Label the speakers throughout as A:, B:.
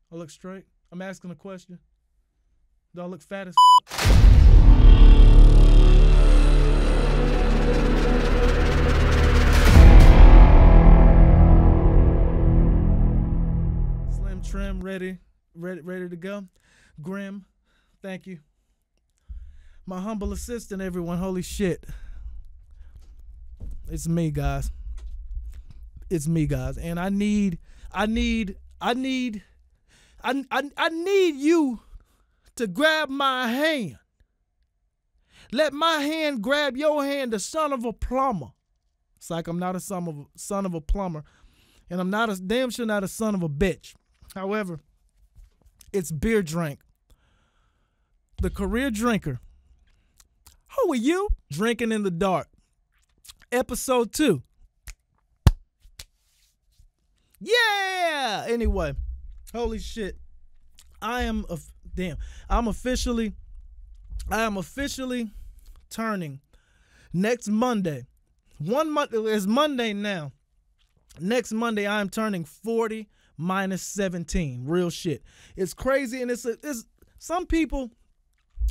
A: I look straight? I'm asking a question. Do I look fat as Slim trim, ready to go. Grim, thank you. My humble assistant, everyone. Holy shit. It's me, guys. It's me, guys. And I need you to grab my hand. Let my hand grab your hand, the son of a plumber. It's like I'm not a son of a plumber. And I'm not damn sure not a son of a bitch. However, it's beer drink. The career drinker. Who are you? Drinking in the dark. Episode 2. Yeah! Anyway, holy shit. I am officially turning next Monday. 1 month is Monday now. Next Monday I am turning 40 minus 17. Real shit. It's crazy, and it's some people,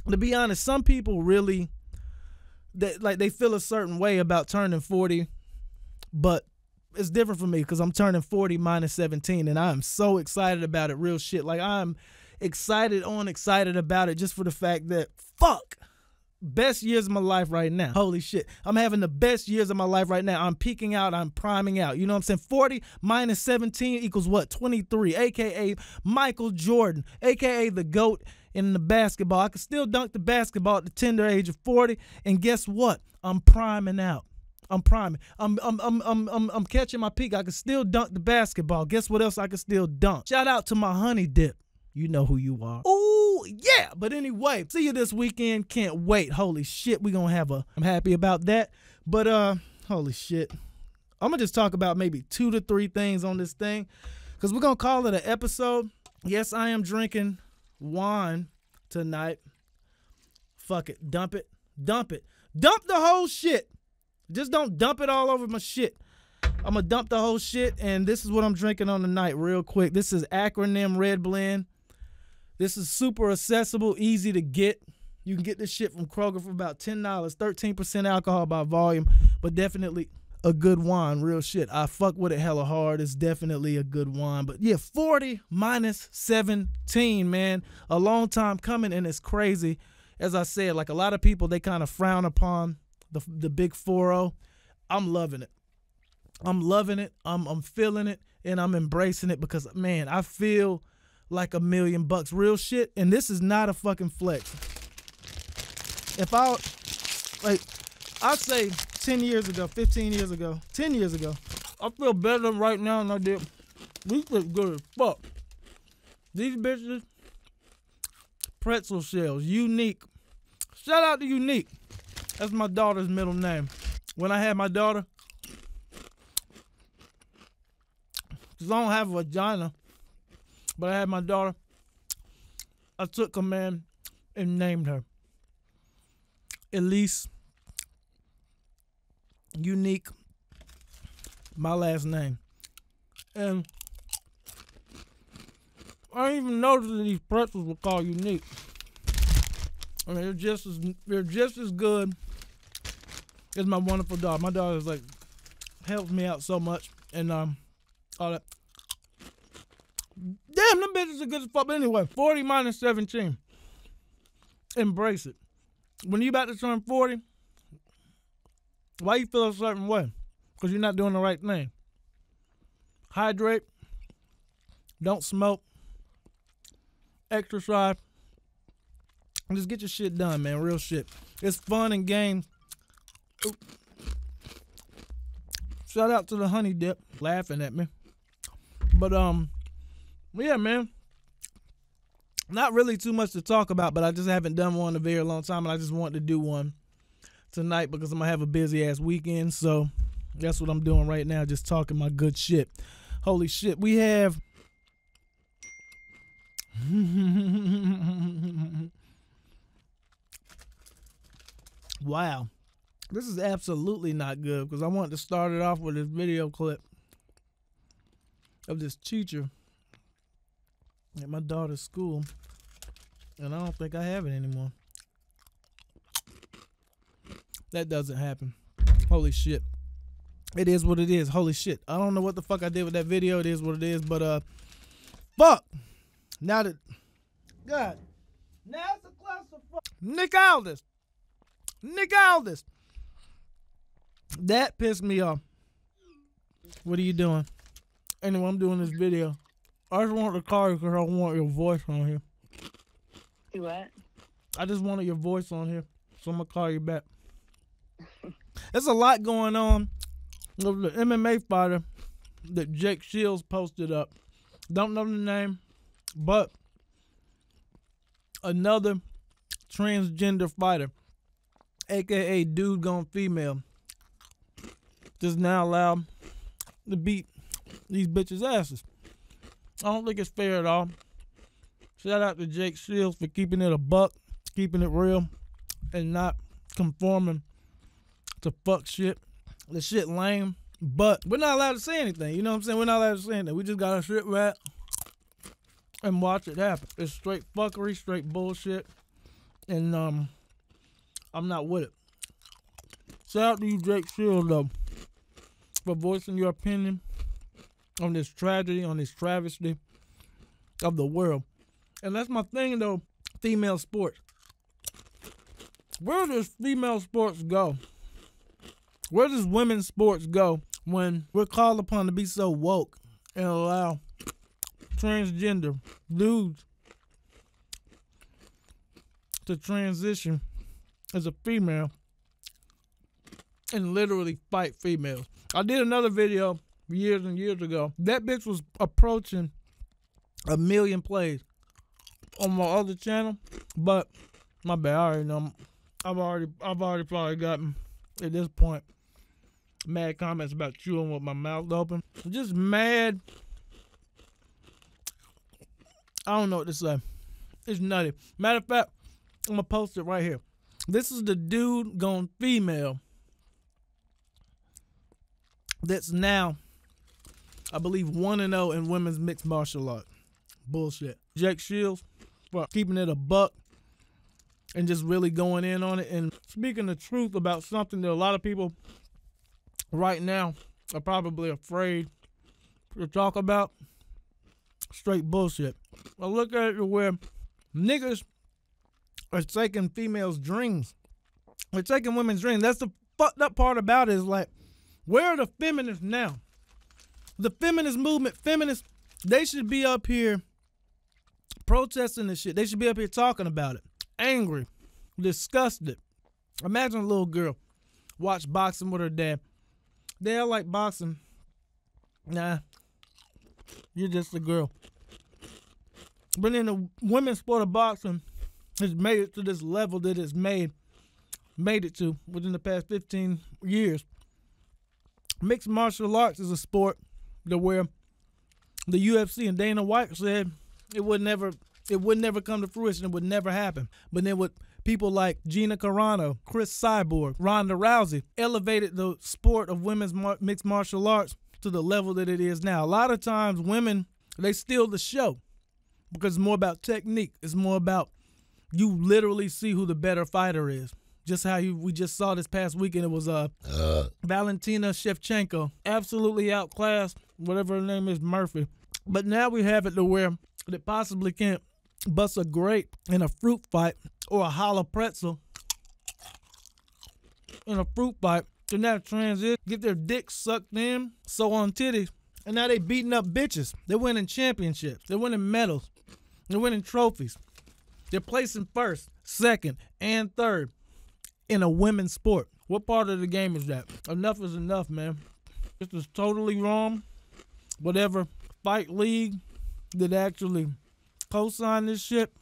A: to be honest, some people really they feel a certain way about turning 40, but it's different for me because I'm turning 40 minus 17, and I am so excited about it. Real shit. Like, I'm excited about it just for the fact that, fuck, best years of my life right now. Holy shit. I'm having the best years of my life right now. I'm peaking out. I'm priming out. You know what I'm saying? 40 minus 17 equals what? 23, a.k.a. Michael Jordan, a.k.a. the GOAT in the basketball. I can still dunk the basketball at the tender age of 40, and guess what? I'm priming out. I'm priming. I'm catching my peak. I can still dunk the basketball. Guess what else I can still dunk? Shout out to my honey dip. You know who you are. Ooh, yeah. But anyway, see you this weekend. Can't wait. Holy shit, we gonna have I'm happy about that. But holy shit. I'm gonna just talk about maybe 2 to 3 things on this thing, because we're gonna call it an episode. Yes, I am drinking wine tonight. Fuck it. Dump it. Dump it. Dump the whole shit. Just don't dump it all over my shit. I'm going to dump the whole shit, and this is what I'm drinking on tonight real quick. This is Acronym Red Blend. This is super accessible, easy to get. You can get this shit from Kroger for about $10. 13% alcohol by volume, but definitely a good wine, real shit. I fuck with it hella hard. It's definitely a good wine. But yeah, 40 minus 17, man. A long time coming, and it's crazy. As I said, like, a lot of people, they kind of frown upon the big 4-0. I'm loving it. I'm loving it. I'm feeling it, and I'm embracing it because, man, I feel like $1 million real shit. And this is not a fucking flex. If I'd say 10 years ago, 15 years ago, 10 years ago, I feel better right now than I did. These look good as fuck. These bitches, pretzel shells, Unique. Shout out to Unique. That's my daughter's middle name. When I had my daughter, because I don't have a vagina, but I had my daughter, I took her, man, and named her Elise Unique, my last name. And I didn't even notice that these pretzels were called Unique. I mean, they're just as good as my wonderful daughter. My daughter's like helps me out so much, and all that. Damn, them bitches are good as fuck. But anyway, 40 minus 17. Embrace it. When you about to turn 40, why you feel a certain way? Because you're not doing the right thing. Hydrate. Don't smoke. Exercise. And just get your shit done, man. Real shit. It's fun and games. Shout out to the honey dip. Laughing at me. But, yeah, man. Not really too much to talk about, but I just haven't done one in a very long time, and I just wanted to do one tonight because I'm going to have a busy-ass weekend, so that's what I'm doing right now, just talking my good shit. Holy shit, we have... Wow. This is absolutely not good because I wanted to start it off with this video clip of this teacher at my daughter's school, and I don't think I have it anymore. That doesn't happen. Holy shit. It is what it is. Holy shit. I don't know what the fuck I did with that video. It is what it is, but fuck. Now that God. Now it's a clusterfuck. Nick Aldis. That pissed me off. What are you doing? Anyway, I'm doing this video. I just want to call you because I want your voice on here.
B: You what?
A: I just wanted your voice on here, so I'm going to call you back. There's a lot going on with the MMA fighter that Jake Shields posted up. Don't know the name, but another transgender fighter, a.k.a. dude gone female, just now allowed to beat these bitches' asses. I don't think it's fair at all. Shout out to Jake Shields for keeping it a buck, keeping it real, and not conforming to fuck shit. The shit lame, but we're not allowed to say anything. You know what I'm saying? We're not allowed to say anything. We just gotta sit back and watch it happen. It's straight fuckery, straight bullshit, and I'm not with it. Shout out to you, Jake Shields, though, for voicing your opinion on this tragedy, on this travesty of the world. And that's my thing, though, female sports. Where does female sports go? Where does women's sports go when we're called upon to be so woke and allow transgender dudes to transition as a female and literally fight females? I did another video years and years ago. That bitch was approaching 1 million plays on my other channel, but my bad, I already know. I've already probably gotten, at this point, mad comments about chewing with my mouth open. I'm just mad. I don't know what to say. It's nutty. Matter of fact, I'm gonna post it right here. This is the dude gone female that's now, I believe, 1-0 in women's mixed martial arts. Bullshit. Jake Shields for keeping it a buck and just really going in on it and speaking the truth about something that a lot of people right now are probably afraid to talk about. Straight bullshit. I look at it where niggas are taking females' dreams. They're taking women's dreams. That's the fucked up part about it, is like, where are the feminists now? The feminist movement, feminists, they should be up here protesting this shit. They should be up here talking about it. Angry, disgusted. Imagine a little girl watch boxing with her dad. Dad, I like boxing. Nah, you're just a girl. But then the women's sport of boxing has made it to this level that it's made it to within the past 15 years. Mixed martial arts is a sport that where the UFC and Dana White said it would never come to fruition. It would never happen. But then with people like Gina Carano, Chris Cyborg, Ronda Rousey elevated the sport of women's mixed martial arts to the level that it is now. A lot of times women, they steal the show because it's more about technique. It's more about you literally see who the better fighter is. Just how we just saw this past weekend, it was Valentina Shevchenko, absolutely outclassed whatever her name is, Murphy. But now we have it to where they possibly can't bust a grape in a fruit fight or a hollow pretzel in a fruit fight. To now transit, get their dicks sucked in, sew on titties, and now they beating up bitches. They're winning championships. They're winning medals. They're winning trophies. They're placing first, second, and third in a women's sport. What part of the game is that? Enough is enough, man. This is totally wrong. Whatever fight league that actually co-sign this shit,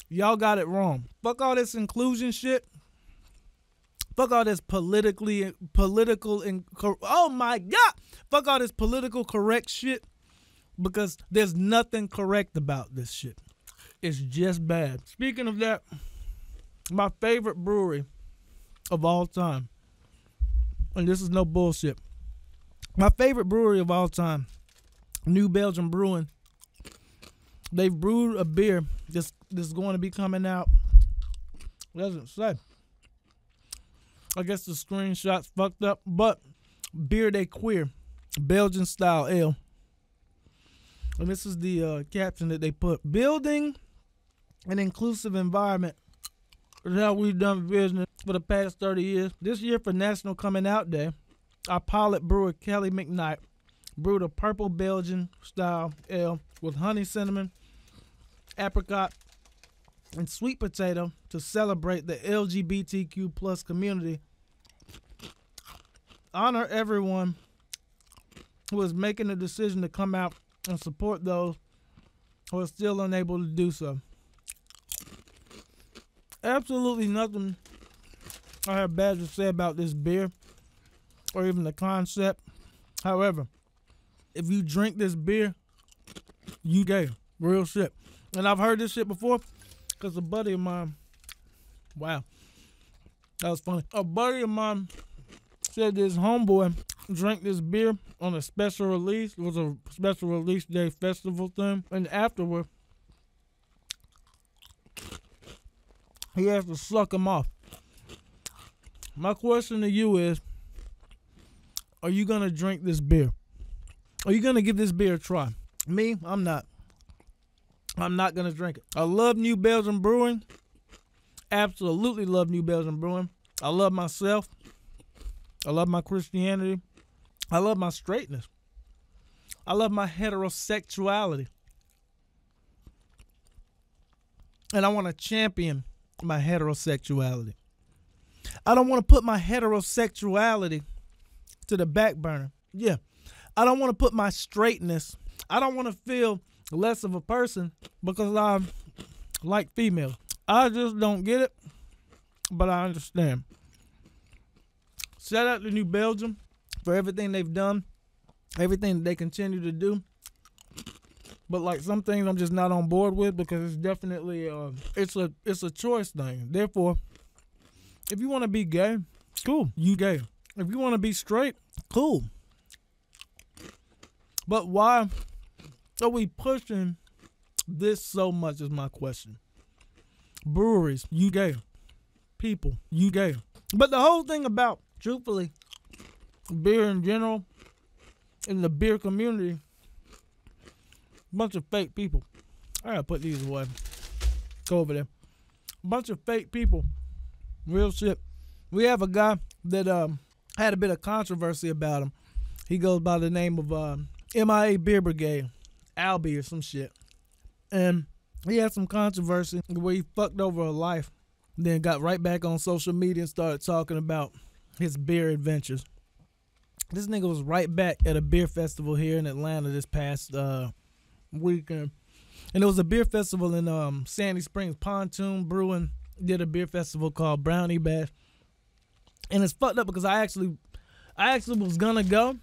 A: y'all got it wrong. Fuck all this inclusion shit. Fuck all this political and oh my God. Fuck all this political correct shit, because there's nothing correct about this shit. It's just bad. Speaking of that, my favorite brewery of all time, and this is no bullshit, my favorite brewery of all time, New Belgium Brewing, They've brewed a beer that's going to be coming out. Doesn't say. I guess the screenshot's fucked up, but Beer They Queer, Belgian style ale. And this is the caption that they put. Building an inclusive environment is how we've done business for the past 30 years. This year for National Coming Out Day, our pilot brewer Kelly McKnight brewed a purple Belgian style ale with honey cinnamon, apricot, and sweet potato to celebrate the LGBTQ plus community. Honor everyone who is making the decision to come out and support those who are still unable to do so. Absolutely nothing I have bad to say about this beer or even the concept. However, if you drink this beer, you gay. Real shit. And I've heard this shit before because a buddy of mine, wow, that was funny. A buddy of mine said this homeboy drank this beer on a special release. It was a special release day festival thing. And afterward, he has to suck him off. My question to you is, are you going to drink this beer? Are you going to give this beer a try? Me, I'm not. I'm not going to drink it. I love New Belgium Brewing. Absolutely love New Belgium Brewing. I love myself. I love my Christianity. I love my straightness. I love my heterosexuality. And I want to champion my heterosexuality. I don't want to put my heterosexuality to the back burner. Yeah. I don't want to put my straightness. I don't want to feel less of a person because I like females. I just don't get it, but I understand. Shout out to New Belgium for everything they've done, everything that they continue to do. But like some things I'm just not on board with because it's definitely it's a choice thing. Therefore, if you want to be gay, cool, you gay. If you want to be straight, cool. But why are we pushing this so much is my question. Breweries, you gay. People, you gay. But the whole thing about, truthfully, beer in general, in the beer community, bunch of fake people. I gotta put these away. Go over there. Bunch of fake people. Real shit. We have a guy that had a bit of controversy about him. He goes by the name of MIA Beer Brigade, Albie or some shit. And he had some controversy where he fucked over a life, then got right back on social media and started talking about his beer adventures. This nigga was right back at a beer festival here in Atlanta this past weekend. And it was a beer festival in Sandy Springs. Pontoon Brewing did a beer festival called Brownie Bash. And it's fucked up because I actually was gonna go,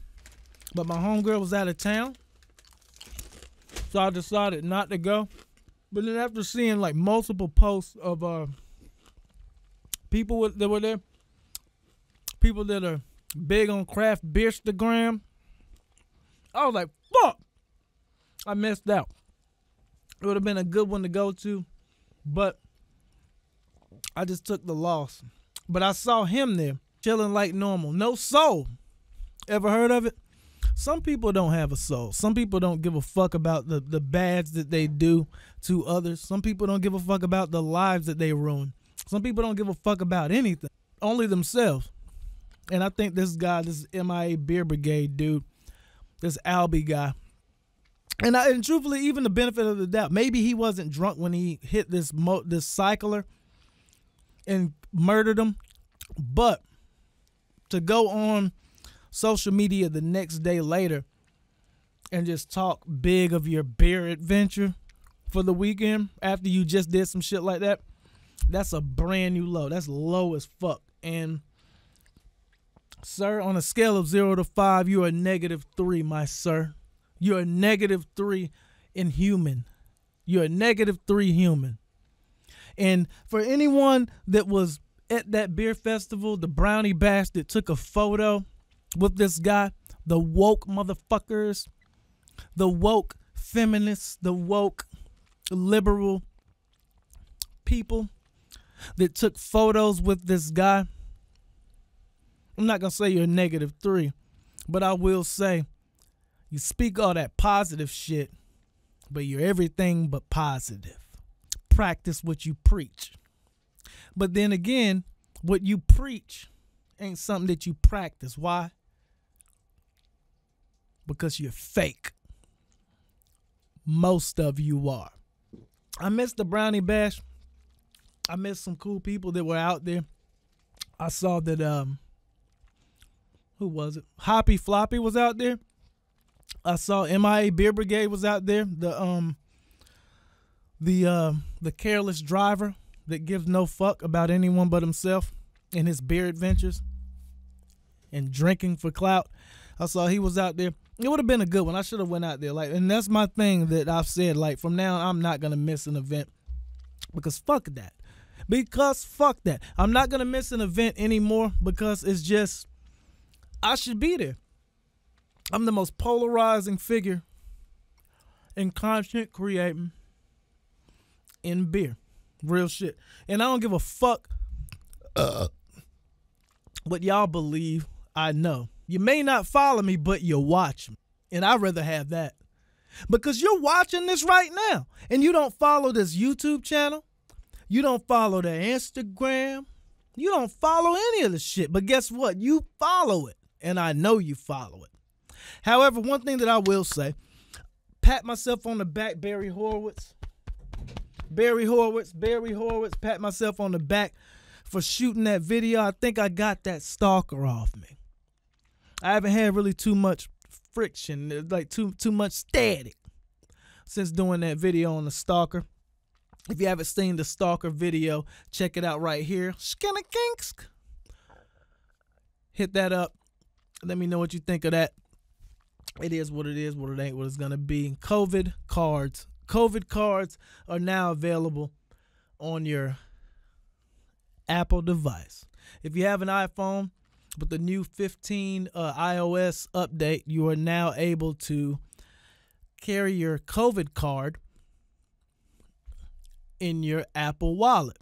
A: but my homegirl was out of town. So I decided not to go. But then after seeing like multiple posts of people that were there, people that are big on craft beerstagram, I was like, fuck, I missed out. It would have been a good one to go to, but I just took the loss. But I saw him there, chilling like normal. No soul. Ever heard of it? Some people don't have a soul. Some people don't give a fuck about the bads that they do to others. Some people don't give a fuck about the lives that they ruin. Some people don't give a fuck about anything. Only themselves. And I think this guy, this MIA Beer Brigade dude, this Albie guy, and truthfully, even the benefit of the doubt, maybe he wasn't drunk when he hit this cycler and murdered him, but to go on social media the next day later and just talk big of your beer adventure for the weekend after you just did some shit like that, that's a brand new low. That's low as fuck. And sir, on a scale of 0 to 5, you're a -3, my sir. You're a -3 in human. You're a -3 human. And for anyone that was at that beer festival, the Brownie Bash, that took a photo with this guy, the woke motherfuckers, the woke feminists, the woke liberal people that took photos with this guy. I'm not going to say you're a -3, but I will say you speak all that positive shit, but you're everything but positive. Practice what you preach. But then again, what you preach ain't something that you practice. Why? Because you're fake. Most of you are. I missed the Brownie Bash. I missed some cool people that were out there. I saw that who was it? Hoppy Floppy was out there. I saw MIA Beer Brigade was out there. The careless driver that gives no fuck about anyone but himself and his beer adventures and drinking for clout. I saw he was out there. It would have been a good one. I should have went out there. And that's my thing that I've said. From now on, I'm not gonna miss an event because fuck that. I'm not gonna miss an event anymore because it's just I should be there. I'm the most polarizing figure in content creating in beer. Real shit. And I don't give a fuck what y'all believe. I know. You may not follow me, but you watch me. And I'd rather have that. Because you're watching this right now. And you don't follow this YouTube channel. You don't follow their Instagram. You don't follow any of the shit. But guess what? You follow it. And I know you follow it. However, one thing that I will say, pat myself on the back, Barry Horowitz, pat myself on the back for shooting that video. I think I got that stalker off me. I haven't had really too much friction, like too much static since doing that video on the stalker. If you haven't seen the stalker video, check it out right here. Skinnakinksk. Hit that up. Let me know what you think of that. It is what it is, what it ain't what it's going to be. COVID cards are now available on your Apple device. If you have an iPhone with the new 15 iOS update, you are now able to carry your COVID card in your Apple Wallet.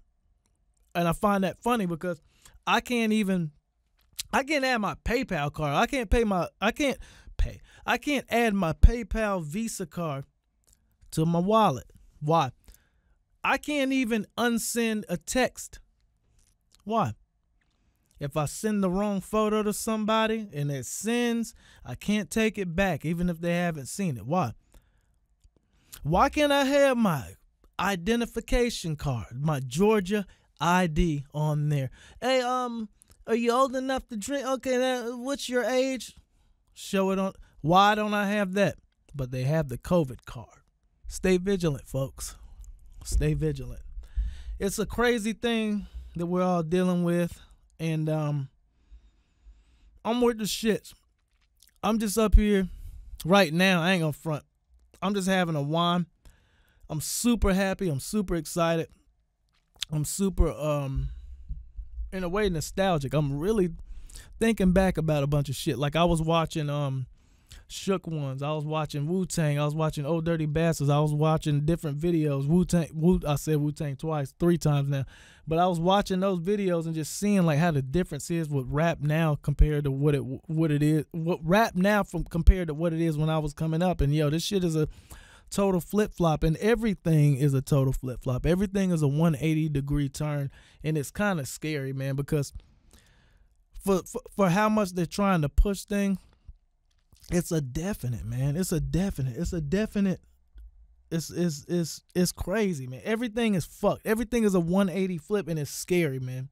A: And I find that funny because I can't add my PayPal card. I can't add my PayPal Visa card to my wallet. Why? I can't even unsend a text. Why? If I send the wrong photo to somebody and it sends, I can't take it back even if they haven't seen it. Why? Why can't I have my identification card, my Georgia ID on there? Hey, are you old enough to drink? Okay, what's your age? Show it on. Why don't I have that? But they have the COVID card. Stay vigilant, folks. Stay vigilant. It's a crazy thing that we're all dealing with. And I'm with the shits. I'm just up here right now. I ain't gonna front. I'm just having a wine. I'm super happy. I'm super excited. I'm super, in a way, nostalgic. I'm really thinking back about a bunch of shit. Like I was watching Shook Ones. I was watching Wu-Tang. I was watching Old Dirty Bastards. I was watching different videos. I said Wu-Tang three times now. But I was watching those videos and just seeing like how the difference is with rap now compared to what it is. What rap now compared to what it is when I was coming up. And this shit is a total flip-flop, and everything is a total flip-flop. Everything is a 180-degree turn, and it's kind of scary, man, because for how much they're trying to push things, it's a definite, man. It's crazy, man. Everything is fucked. Everything is a 180 flip, and it's scary, man.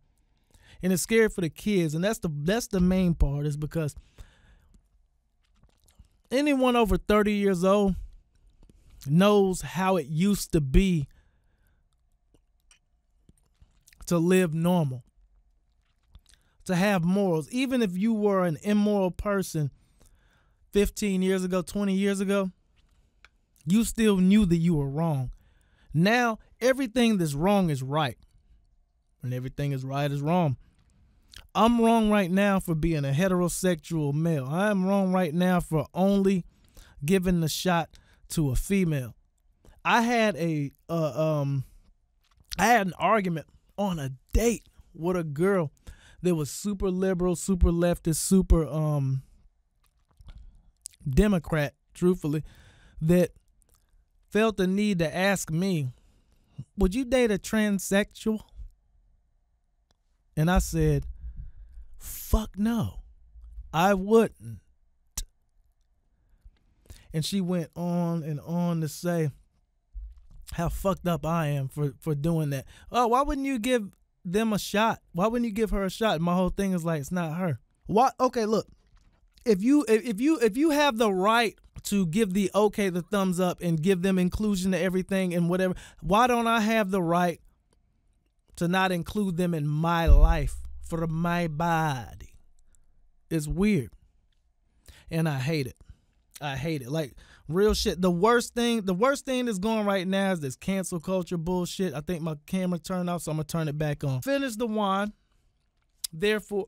A: And it's scary for the kids, and that's the main part, is because anyone over 30 years old knows how it used to be to live normal, to have morals. Even if you were an immoral person 15 years ago, 20 years ago, you still knew that you were wrong. Now, everything that's wrong is right, and everything is right is wrong. I'm wrong right now for being a heterosexual male. I'm wrong right now for only giving the shot to a female. I had I had an argument on a date with a girl that was super liberal, super leftist, super Democrat, truthfully, that felt the need to ask me, would you date a transsexual? And I said, fuck no, I wouldn't. And she went on and on to say how fucked up I am for doing that. Oh, why wouldn't you give them a shot? Why wouldn't you give her a shot? And my whole thing is like, it's not her. Why? Okay, look. If you have the right to give the thumbs up and give them inclusion to everything and whatever, why don't I have the right to not include them in my life for my body? It's weird. And I hate it. I hate it. Like, real shit. The worst thing that's going right now is this cancel culture bullshit. I think my camera turned off, so I'm going to turn it back on. Finish the wine. Therefore,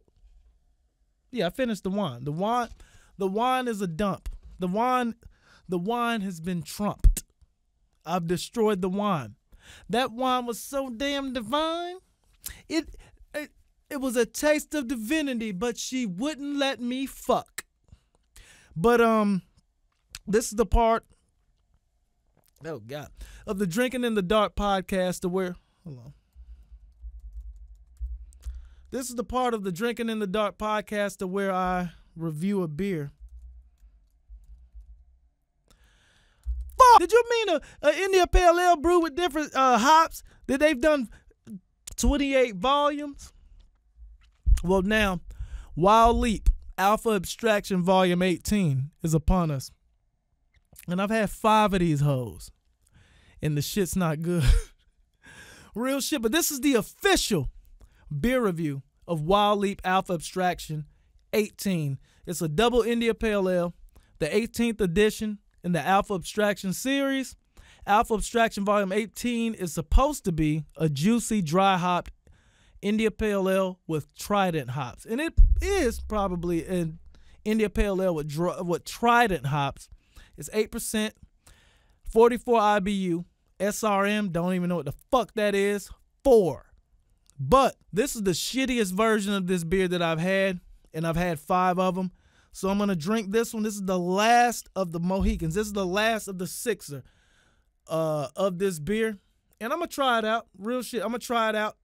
A: yeah, I finished the wine. The wine is a dump. The wine has been trumped. I've destroyed the wine. That wine was so damn divine. It was a taste of divinity, but she wouldn't let me fuck. But this is the part, oh God, of the Drinking in the Dark podcast to where, hold on. This is the part of the Drinking in the Dark podcast to where I review a beer. Fuck! Did you mean a India Pale Ale brew with different hops that they've done 28 volumes? Well, now, Wild Leap Alpha Abstraction Volume 18 is upon us. And I've had 5 of these hoes. And the shit's not good. Real shit. But this is the official beer review of Wild Leap Alpha Abstraction 18. It's a double India Pale Ale, the 18th edition in the Alpha Abstraction series. Alpha Abstraction Volume 18 is supposed to be a juicy, dry hopped India Pale Ale with Trident hops. And it is probably an India Pale Ale with Trident hops. It's 8%, 44 IBU, SRM, don't even know what the fuck that is, 4. But this is the shittiest version of this beer that I've had, and I've had 5 of them. So I'm going to drink this one. This is the last of the Mohicans. This is the last of the 6er of this beer. And I'm going to try it out. Real shit. I'm going to try it out.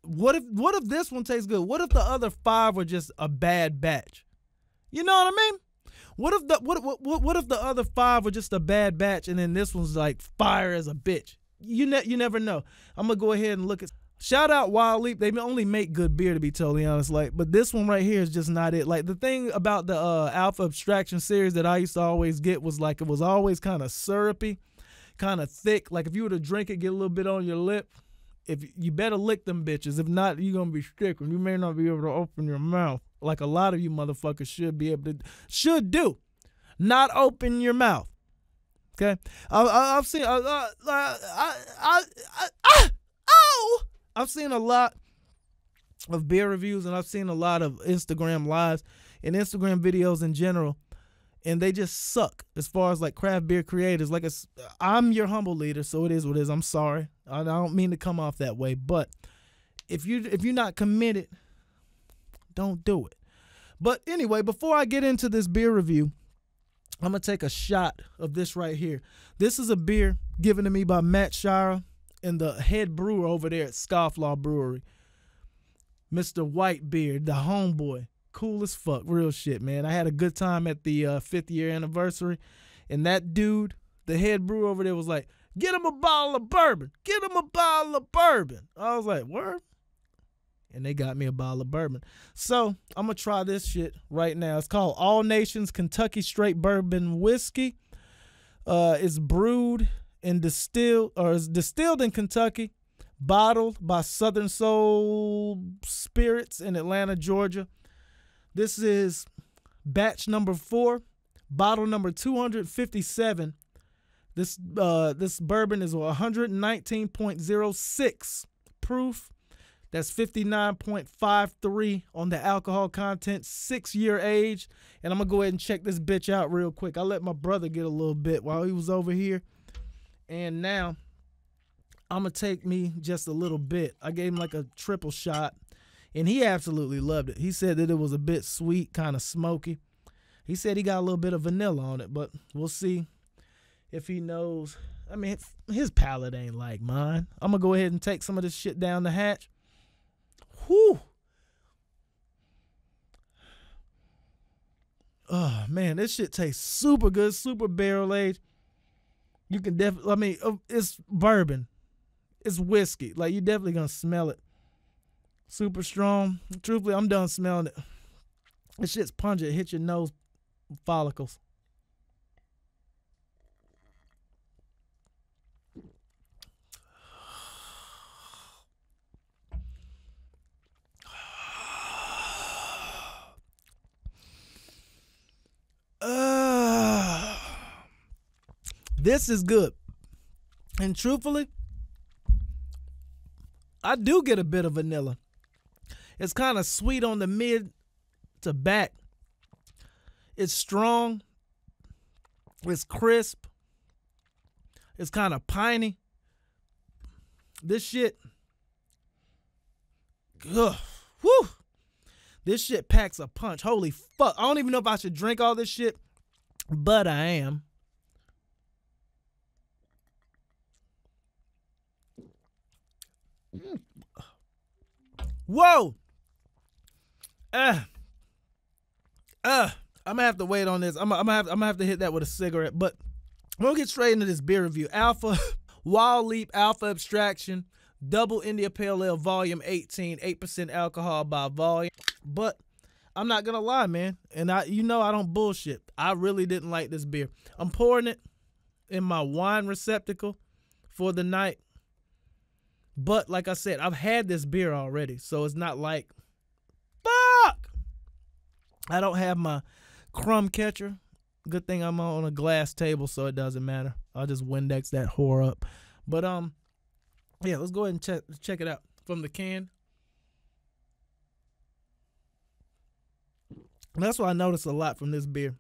A: What if this one tastes good? What if the other 5 were just a bad batch? You know what I mean? What if the other 5 were just a bad batch and then this one's like fire as a bitch? You never know. I'm gonna go ahead and look at. Shout out Wild Leap. They only make good beer, to be totally honest. Like, but this one right here is just not it. Like, the thing about the Alpha Abstraction series that I used to always get was like it was always kind of syrupy, kind of thick. Like, if you were to drink it, get a little bit on your lip. If you better lick them bitches. If not, you're gonna be sticking. You may not be able to open your mouth like a lot of you motherfuckers should do. Not open your mouth. Okay, I've seen I've seen a lot of beer reviews, and I've seen a lot of Instagram lives and Instagram videos in general, and they just suck as far as like craft beer creators. Like, I'm your humble leader, so it is what it is. I'm sorry. I don't mean to come off that way, but if you're not committed, don't do it. But anyway, before I get into this beer review, I'm going to take a shot of this right here. This is a beer given to me by Matt Shira and the head brewer over there at Scofflaw Brewery, Mr. Whitebeard, the homeboy. Cool as fuck. Real shit, man. I had a good time at the 5th year anniversary, and that dude, the head brewer over there, was like, get him a bottle of bourbon. Get him a bottle of bourbon. I was like, word? And they got me a bottle of bourbon. So I'm going to try this shit right now. It's called All Nations Kentucky Straight Bourbon Whiskey. It's brewed and distilled in Kentucky, bottled by Southern Soul Spirits in Atlanta, Georgia. This is batch number 4, bottle number 257. This bourbon is 119.06 proof. That's 59.53 on the alcohol content, 6-year age. And I'm going to go ahead and check this bitch out real quick. I let my brother get a little bit while he was over here. And now I'm going to take me just a little bit. I gave him like a triple shot, and he absolutely loved it. He said that it was a bit sweet, kind of smoky. He said he got a little bit of vanilla on it, but we'll see if he knows. I mean, his palate ain't like mine. I'm going to go ahead and take some of this shit down the hatch. Whew. Oh, man, this shit tastes super good, super barrel aged. You can definitely, I mean, it's bourbon. It's whiskey. Like, you're definitely going to smell it. Super strong. Truthfully, I'm done smelling it. This shit's pungent. It hits your nose follicles. This is good. And truthfully, I do get a bit of vanilla. It's kind of sweet on the mid to back. It's strong. It's crisp. It's kind of piney. This shit, ugh, whew. This shit packs a punch. Holy fuck. I don't even know if I should drink all this shit, but I am. Whoa. I'm gonna have to wait on this. I'm gonna have to hit that with a cigarette. But we'll get straight into this beer review. Alpha Wild Leap Alpha Abstraction Double India Pale Ale Volume 18, 8% alcohol by volume. But I'm not gonna lie, man. And I don't bullshit. I really didn't like this beer. I'm pouring it in my wine receptacle for the night. But like I said, I've had this beer already, so it's not like, fuck! I don't have my crumb catcher. Good thing I'm on a glass table, so it doesn't matter. I'll just Windex that whore up. But yeah, let's go ahead and check it out from the can. And that's what I noticed a lot from this beer,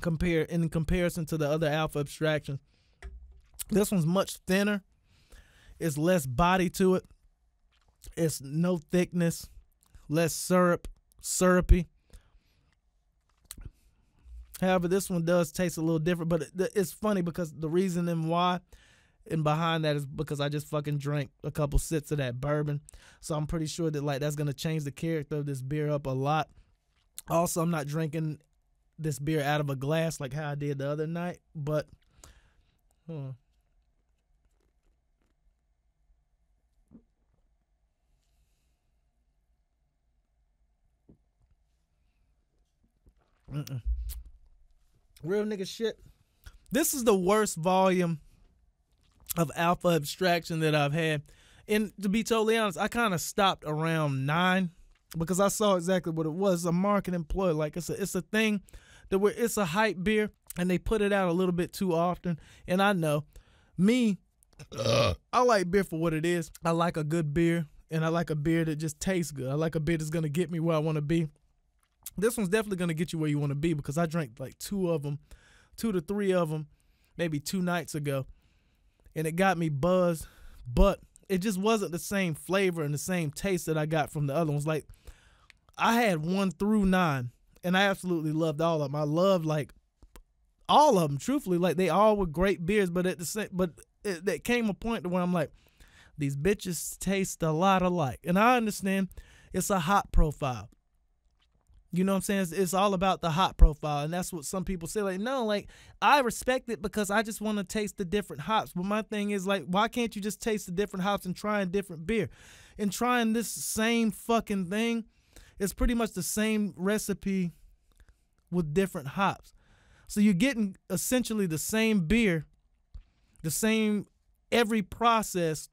A: in comparison to the other Alpha Abstractions. This one's much thinner. It's less body to it. It's no thickness, less syrupy. However, this one does taste a little different, but it's funny because the reason and why and behind that is because I just fucking drank a couple sips of that bourbon. So I'm pretty sure that like that's going to change the character of this beer up a lot. Also, I'm not drinking this beer out of a glass like how I did the other night, but real nigga shit. This is the worst volume of Alpha Abstraction that I've had. And to be totally honest, I kind of stopped around 9 because I saw exactly what it was. It's a marketing ploy. Like it's a thing that it's a hype beer and they put it out a little bit too often. And I know me, I like beer for what it is. I like a good beer, and I like a beer that just tastes good. I like a beer that's going to get me where I want to be. This one's definitely going to get you where you want to be because I drank like 2 to 3 of them, maybe 2 nights ago. And it got me buzzed, but it just wasn't the same flavor and the same taste that I got from the other ones. Like, I had 1 through 9, and I absolutely loved all of them. I loved, like, all of them, truthfully. Like, they all were great beers, but there came a point to where I'm like, these bitches taste a lot alike. And I understand it's a hop profile. You know what I'm saying? It's all about the hop profile, and that's what some people say. Like, no, like, I respect it because I just want to taste the different hops. But my thing is, like, why can't you just taste the different hops and try a different beer? And trying this same fucking thing is pretty much the same recipe with different hops. So you're getting essentially the same beer, the same every process,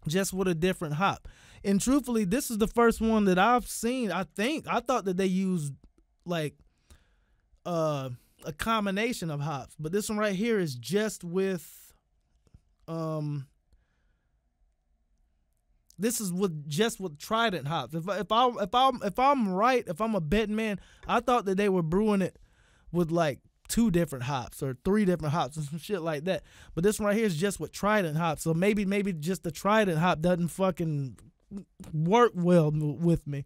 A: just with a different hop. And truthfully, this is the first one that I've seen. I thought that they used like a combination of hops, but this one right here is just with this is just with Trident hops. If I'm right, if I'm a betting man, I thought that they were brewing it with like 2 different hops or 3 different hops and some shit like that. But this one right here is just with Trident hops. So maybe just the Trident hop doesn't fucking work well with me.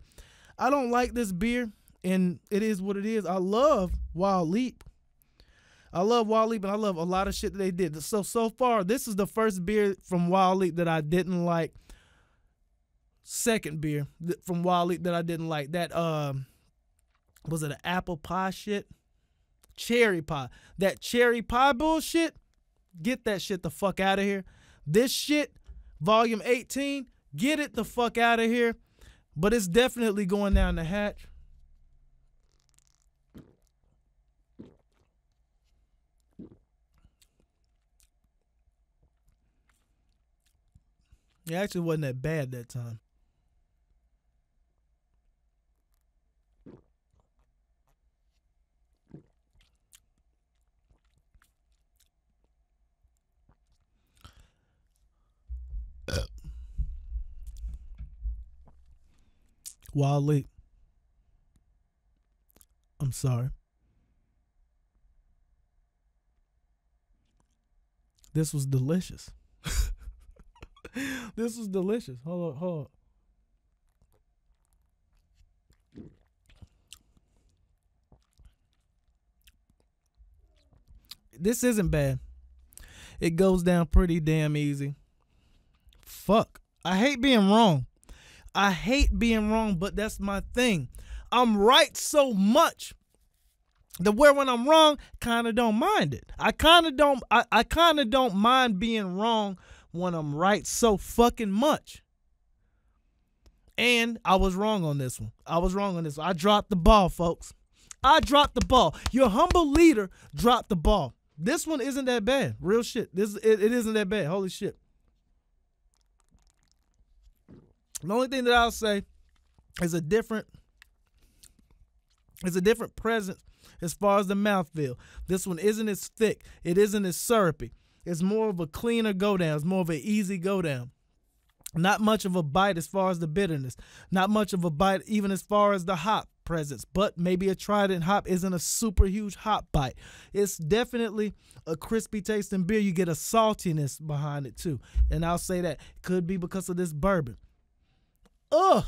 A: I don't like this beer, and it is what it is. I love Wild Leap. I love Wild Leap, and I love a lot of shit that they did. So far, this is the first beer from Wild Leap that I didn't like. Second beer from Wild Leap that I didn't like. That, was it an apple pie shit? Cherry pie. That cherry pie bullshit, get that shit the fuck out of here. This shit, volume 18, get it the fuck out of here. But it's definitely going down the hatch. It actually wasn't that bad that time. Wild Leap. I'm sorry. This was delicious. This was delicious. Hold on. This isn't bad. It goes down pretty damn easy. Fuck. I hate being wrong. But that's my thing. I'm right so much that where when I'm wrong, kind of don't mind it. I kind of don't mind being wrong when I'm right so fucking much. And I was wrong on this one. I dropped the ball, folks. I dropped the ball. Your humble leader dropped the ball. This one isn't that bad. Real shit. It isn't that bad. Holy shit. The only thing that I'll say is a different presence as far as the mouthfeel. This one isn't as thick. It isn't as syrupy. It's more of a cleaner go down. It's more of an easy go down. Not much of a bite as far as the bitterness. Not much of a bite even as far as the hop presence. But maybe a Trident hop isn't a super huge hop bite. It's definitely a crispy tasting beer. You get a saltiness behind it too. And I'll say that could be because of this bourbon. Ugh,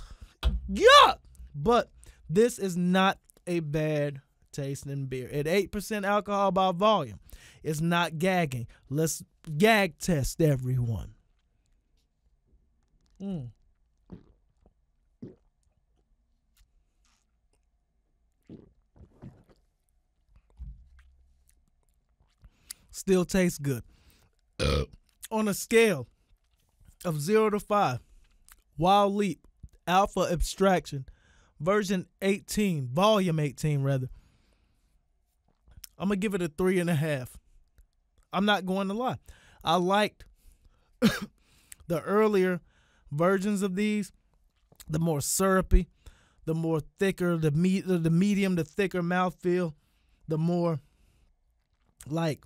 A: yeah. But this is not a bad tasting beer. At 8% alcohol by volume, it's not gagging. Let's gag test everyone. Still tastes good. On a scale of 0 to 5, Wild Leap Alpha Abstraction, version 18, volume 18 rather. I'm going to give it a 3.5. I'm not going to lie. I liked the earlier versions of these, the more syrupy, the more thicker, the medium, the thicker mouthfeel, the more like,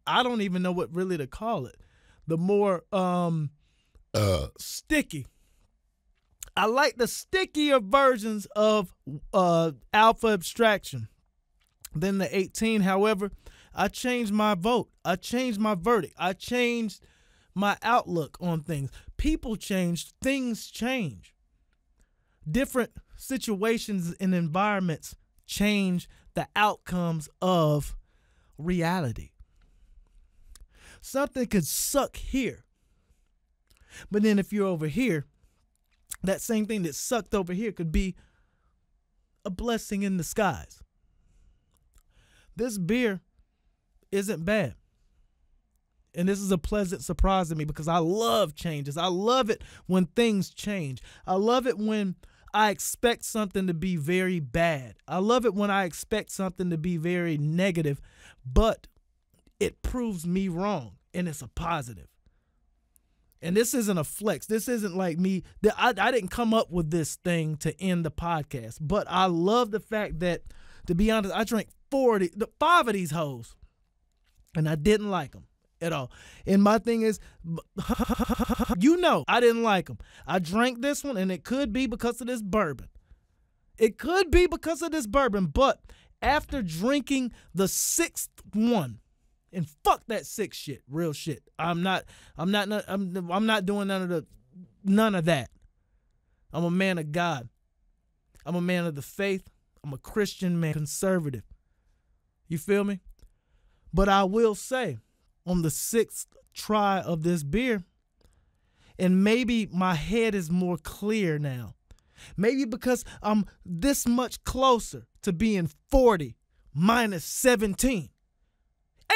A: I don't even know what really to call it. The more sticky. I like the stickier versions of Alpha Abstraction than the 18. However, I changed my vote. I changed my verdict. I changed my outlook on things. People change. Things change. Different situations and environments change the outcomes of reality. Something could suck here. But then if you're over here, that same thing that sucked over here could be a blessing in disguise. This beer isn't bad. And this is a pleasant surprise to me because I love changes. I love it when things change. I love it when I expect something to be very bad. I love it when I expect something to be very negative, but it proves me wrong and it's a positive. And this isn't a flex. This isn't like me. I didn't come up with this thing to end the podcast. But I love the fact that, to be honest, I drank 5 of these hoes. And I didn't like them at all. And my thing is, I didn't like them. I drank this one, and it could be because of this bourbon. But After drinking the 6th one, and fuck that 6 shit, real shit. I'm not doing none of that. I'm a man of God. I'm a man of the faith. I'm a Christian man, conservative. You feel me? But I will say, on the 6th try of this beer, and maybe my head is more clear now. Maybe because I'm this much closer to being 40 minus 17,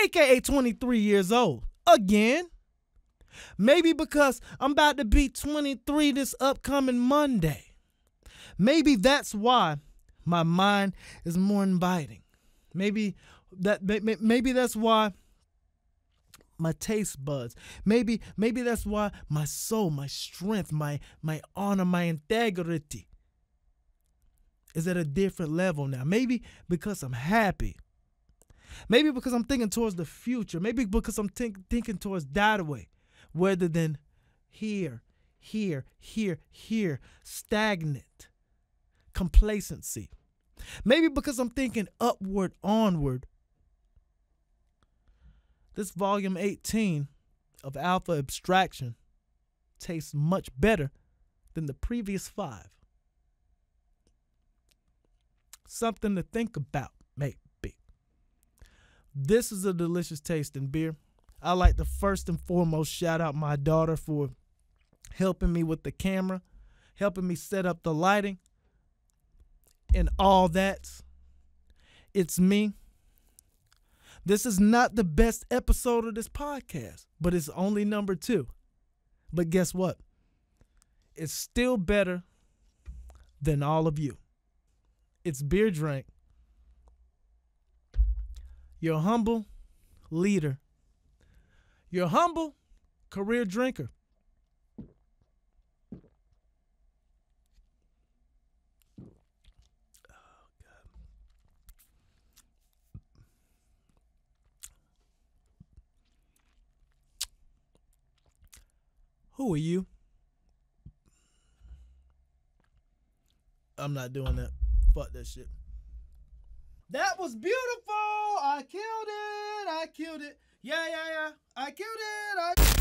A: aka 23 years old. Again. Maybe because I'm about to be 23 this upcoming Monday. Maybe that's why my mind is more inviting. Maybe that's why my taste buds. Maybe that's why my soul, my strength, my honor, my integrity is at a different level now. Maybe because I'm happy. Maybe because I'm thinking towards the future. Maybe because I'm thinking towards that way, rather than here, stagnant, complacency. Maybe because I'm thinking upward, onward. This volume 18 of Alpha Abstraction tastes much better than the previous 5. Something to think about, maybe. This is a delicious tasting beer. I like to first and foremost shout out my daughter for helping me with the camera, helping me set up the lighting, and all that. It's me. This is not the best episode of this podcast, but it's only number 2. But guess what? It's still better than all of you. It's Beer Drink, your humble leader, your humble career drinker. Who are you? I'm not doing that. Fuck that shit. That was beautiful. I killed it. Yeah. I killed it.